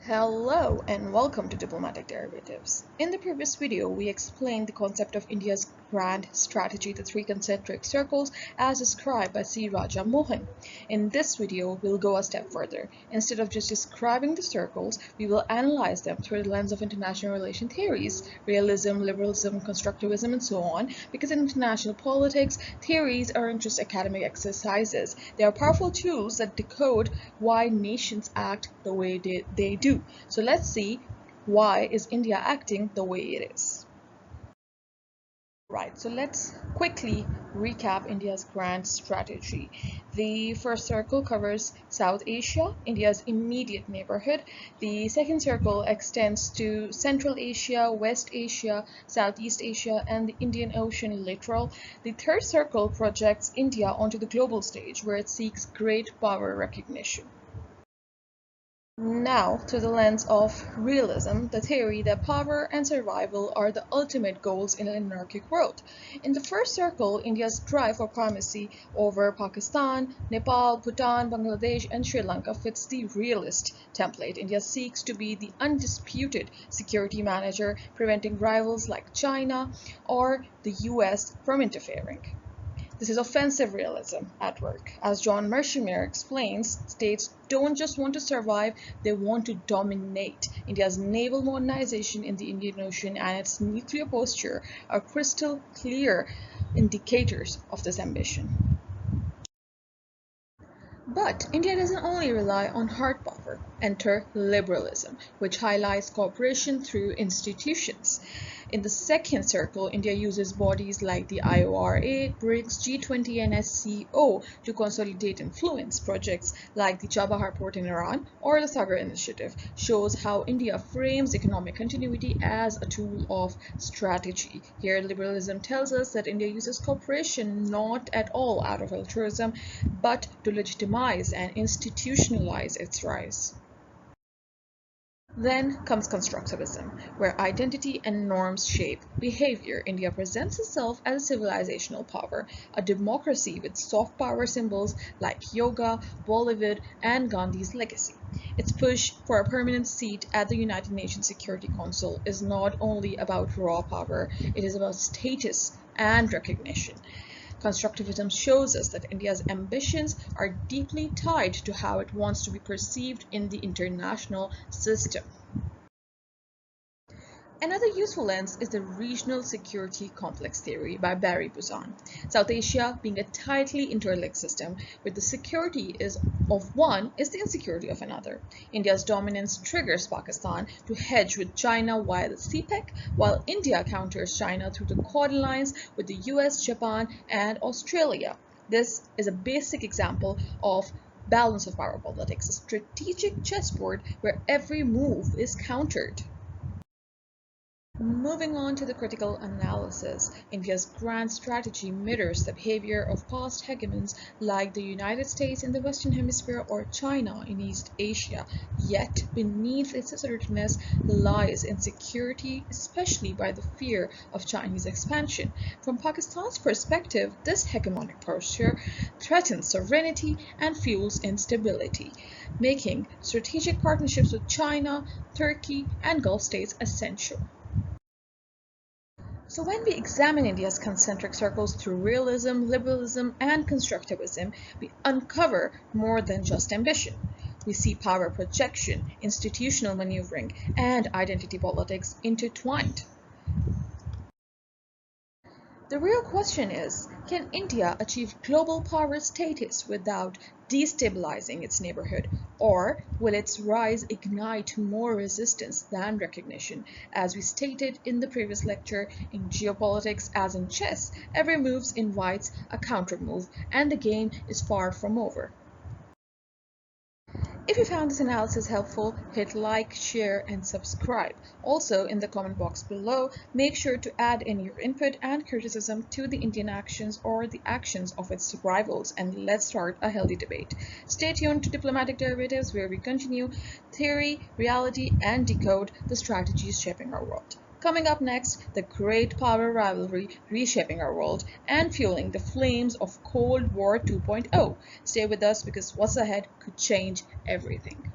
Hello and welcome to Diplomatic Derivatives. In the previous video, we explained the concept of India's grand strategy, the three concentric circles, as described by C. Raja Mohan. In this video, we'll go a step further. Instead of just describing the circles, we will analyze them through the lens of international relation theories, realism, liberalism, constructivism, and so on, because in international politics, theories aren't just academic exercises. They are powerful tools that decode why nations act the way they do. So let's see, why is India acting the way it is? Right, so let's quickly recap India's grand strategy. The first circle covers South Asia, India's immediate neighborhood. The second circle extends to Central Asia, West Asia, Southeast Asia, and the Indian Ocean littoral. The third circle projects India onto the global stage, where it seeks great power recognition. Now, through the lens of realism, the theory that power and survival are the ultimate goals in an anarchic world. In the first circle, India's drive for primacy over Pakistan, Nepal, Bhutan, Bangladesh, and Sri Lanka fits the realist template. India seeks to be the undisputed security manager, preventing rivals like China or the US from interfering. This is offensive realism at work. As John Mearsheimer explains, states don't just want to survive, they want to dominate. India's naval modernization in the Indian Ocean and its nuclear posture are crystal clear indicators of this ambition. But India doesn't only rely on hard power. Enter liberalism, which highlights cooperation through institutions. In the second circle, India uses bodies like the IORA, BRICS, G20, and SCO to consolidate influence. Projects like the Chabahar port in Iran or the Sagar initiative shows how India frames economic continuity as a tool of strategy. Here, liberalism tells us that India uses cooperation not at all out of altruism, but to legitimize and institutionalize its rise. Then comes Constructivism, where identity and norms shape behavior. India presents itself as a civilizational power, a democracy with soft power symbols like yoga, Bollywood, and Gandhi's legacy. Its push for a permanent seat at the United Nations Security Council is not only about raw power, it is about status and recognition. Constructivism shows us that India's ambitions are deeply tied to how it wants to be perceived in the international system. Another useful lens is the regional security complex theory by Barry Buzan. South Asia being a tightly interlinked system where the security of one is the insecurity of another. India's dominance triggers Pakistan to hedge with China via the CPEC, while India counters China through the Quad alliance with the US, Japan, and Australia. This is a basic example of balance of power politics, a strategic chessboard where every move is countered. Moving on to the critical analysis, India's grand strategy mirrors the behavior of past hegemons like the United States in the Western Hemisphere or China in East Asia. Yet, beneath its assertiveness lies insecurity, especially by the fear of Chinese expansion. From Pakistan's perspective, this hegemonic posture threatens sovereignty and fuels instability, making strategic partnerships with China, Turkey, and Gulf states essential. So when we examine India's concentric circles through realism, liberalism, and constructivism, we uncover more than just ambition. We see power projection, institutional maneuvering, and identity politics intertwined. The real question is, can India achieve global power status without destabilizing its neighborhood, or will its rise ignite more resistance than recognition? As we stated in the previous lecture, in geopolitics as in chess, every move invites a counter-move, and the game is far from over. If you found this analysis helpful, hit like, share, and subscribe. Also, in the comment box below, make sure to add in your input and criticism to the Indian actions or the actions of its rivals, and let's start a healthy debate. Stay tuned to Diplomatic Derivatives, where we continue theory, reality, and decode the strategies shaping our world. Coming up next, the great power rivalry reshaping our world and fueling the flames of Cold War 2.0. Stay with us because what's ahead could change everything.